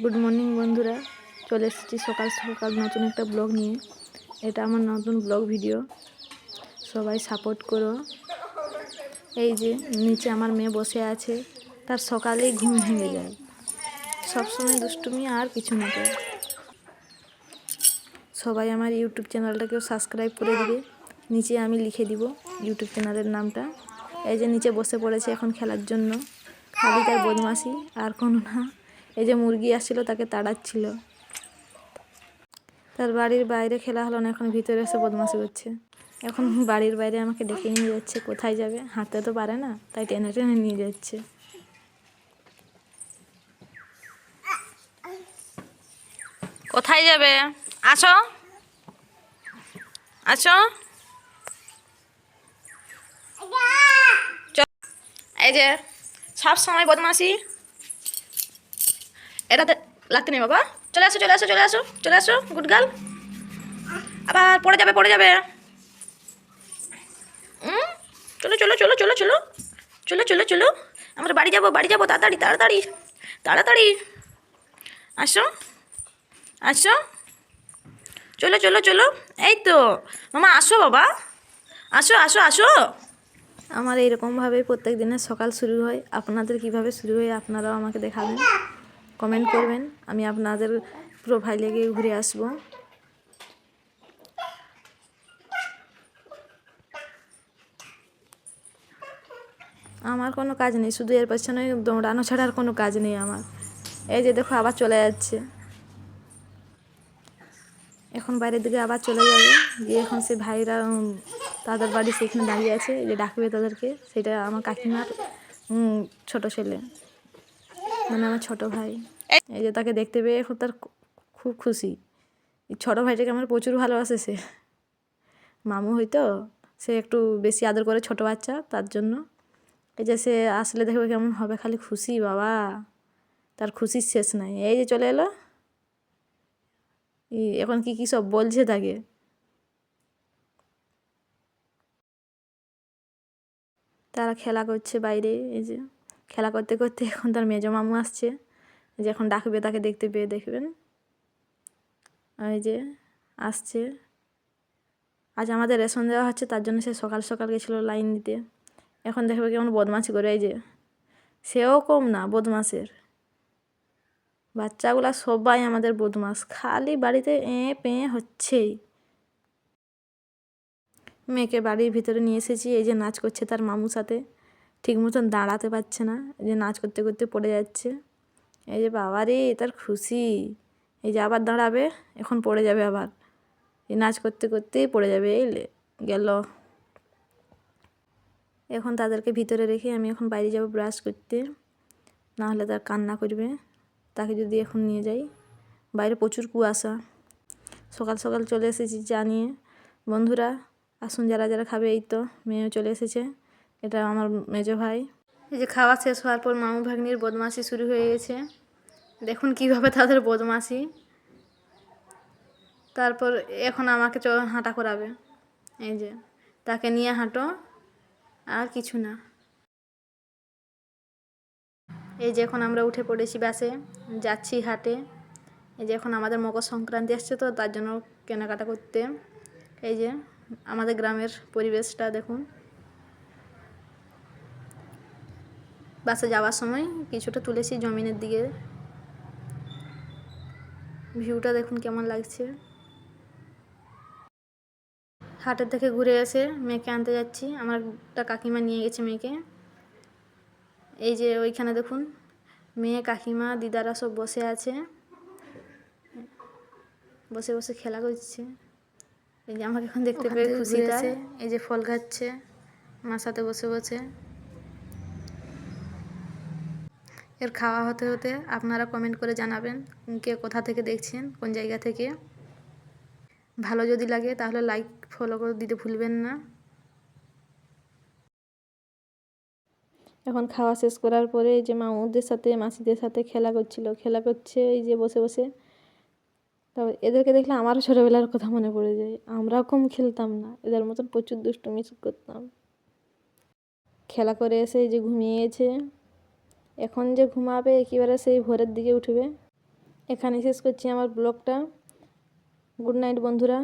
Good morning বন্ধুরা, চলে এসেছি সকাল সকাল নতুন একটা ব্লগ নিয়ে। এটা আমার নতুন ব্লগ ভিডিও, সবাই সাপোর্ট করো। এই যে নিচে আমার মেয়ে বসে আছে, তার সকালেই ঘুম ভেঙে যায়, সবসময় দুষ্টুমি আর কিছু না। তো সবাই আমার ইউটিউব চ্যানেলটাকেও সাবস্ক্রাইব করে দিবে, নিচে আমি লিখে দিব ইউটিউব চ্যানেলের নামটা। এই যে নিচে বসে পড়েছে এখন খেলার জন্য, খালি তার বদমাশি আর কোনো না। এই যে মুরগি আসছিল, তাকে তাড়াচ্ছিল। তার বাড়ির বাইরে খেলা হলো না, এখন ভিতরে এসে বদমাশি করছে। এখন বাড়ির বাইরে আমাকে ডেকে নিয়ে যাচ্ছে, কোথায় যাবে, হাঁটতে তো পারে না, তাই টেনে টেনে নিয়ে যাচ্ছে। কোথায় যাবে? আসো আসো। এই যে সব সময় বদমাশি, এটাতে লাগতে নেই বাবা। চলে আসো চলে আসো চলে আসো চলে আসো, গুড গার্ল। আবার পড়ে যাবে পড়ে যাবে। চলো চলো চলো চলো চলো চলো চলো চলো, আমরা বাড়ি যাবো তাড়াতাড়ি তাড়াতাড়ি তাড়াতাড়ি। আসো আসো, চলো চলো চলো। এই তো মামা, আসো বাবা, আসো আসো আসো। আমার এইরকমভাবে প্রত্যেক দিনের সকাল শুরু হয়। আপনাদের কিভাবে শুরু হয় আপনারাও আমাকে দেখাবেন, কমেন্ট করবেন। আমি আপনাদের প্রোফাইলে গিয়ে ঘুরে আসবো। আমার কোনো কাজ নেই, শুধু এর পেছনে দৌড়ানো ছাড়া আর কোনো কাজ নেই আমার। এই যে দেখো আবার চলে যাচ্ছে, এখন বাইরের দিকে আবার চলে যাবে। গিয়ে এখন সে ভাইরা তাদের বাড়ি সেখানে দাঁড়িয়ে আছে, যে ডাকবে তাদেরকে। সেটা আমার কাকিমার ছোট ছেলে, মানে আমার ছোট ভাই। এই যে তাকে দেখতে পেয়ে এখন তার খুব খুশি। এই ছোটো ভাইটাকে আমার প্রচুর ভালোবাসে সে, মামু হয়তো, সে একটু বেশি আদর করে ছোট বাচ্চা, তার জন্য। এই যে সে আসলে দেখবে কেমন হবে, খালি খুশি বাবা, তার খুশির শেষ নাই। এই যে চলে এলো, এখন কি কি সব বলছে তাকে। তারা খেলা করছে বাইরে। এই যে খেলা করতে করতে এখন তার মেজো মামু আসছে, যে এখন ডাকবে তাকে, দেখতে পেয়ে দেখবেন। এই যে আসছে, আজ আমাদের রেশন দেওয়া হচ্ছে, তার জন্য সে সকাল সকাল গেছিলো লাইন দিতে। এখন দেখবে কেমন বদমাশি করে। এই যে সেও কম না বদমাসের, বাচ্চাগুলা সবাই আমাদের বদমাস, খালি বাড়িতে পেঁ হচ্ছেই। মেয়েকে বাড়ির ভিতরে নিয়ে এসেছি, এই যে নাচ করছে তার মামুর সাথে, ঠিক মতন দাঁড়াতে পারছে না, এই যে নাচ করতে করতে পড়ে যাচ্ছে। এই যে বাবা রে, তার খুশি। এই যে আবার দাঁড়াবে, এখন পড়ে যাবে আবার, এই নাচ করতে করতেই পড়ে যাবে। এই গেল। এখন তাদেরকে ভিতরে রেখে আমি এখন বাইরে যাব ব্রাশ করতে, না হলে তার কান্না করবে। তাকে যদি এখন নিয়ে যাই, বাইরে প্রচুর কুয়াশা। সকাল সকাল চলে এসেছি জানিয়ে। বন্ধুরা আসুন, যারা যারা খাবে। এই তো মেয়েও চলে এসেছে, এটা আমার মেজো ভাই। এই যে খাওয়া শেষ হওয়ার পর মামু ভাগ্নির বদমাশি শুরু হয়ে গেছে, দেখুন কিভাবে তাদের বদমাশি। তারপর এখন আমাকে হাঁটা করাবে। এই যে তাকে নিয়ে হাঁটো, আর কিছু না। এই যে এখন আমরা উঠে পড়েছি বাসে, যাচ্ছি হাটে। এই যে এখন আমাদের মকর সংক্রান্তি আসছে, তো তার জন্য কেনাকাটা করতে। এই যে আমাদের গ্রামের পরিবেশটা দেখুন। বাসে যাওয়ার সময় কিছুটা তুলেছি জমিনের দিকে, ভিউটা দেখুন কেমন লাগছে। হাটের থেকে ঘুরে এসে মেয়েকে আনতে যাচ্ছি, আমার একটা কাকিমা নিয়ে গেছে মেয়েকে। এই যে ওইখানে দেখুন মেয়ে, কাকিমা, দিদারা সব বসে আছে, বসে বসে খেলা করছে। এই যে আমাকে এখন দেখতে পেয়ে খুশিটা, এই যে ফল খাচ্ছে আমার সাথে বসে বসে। এর খাওয়া হতে হতে আপনারা কমেন্ট করে জানাবেন কে কোথা থেকে দেখছেন, কোন জায়গা থেকে। ভালো যদি লাগে তাহলে লাইক ফলো করে দিতে ভুলবেন না। এখন খাওয়া শেষ করার পরে এই যে মামুদের সাথে মাসিদের সাথে খেলা করছে এই যে বসে বসে। তবে এদেরকে দেখলে আমারও ছোটোবেলার কথা মনে পড়ে যায়, আমরাও কম খেলতাম না, এদের মতন প্রচুর দুষ্টুমি করতাম। খেলা করে এসে এই যে ঘুমিয়ে গেছে, এখন যে ঘুমাবে একেবারে সেই ভোরের দিকে উঠবে। এখানে শেষ করছি আমার ব্লগটা। গুড নাইট বন্ধুরা।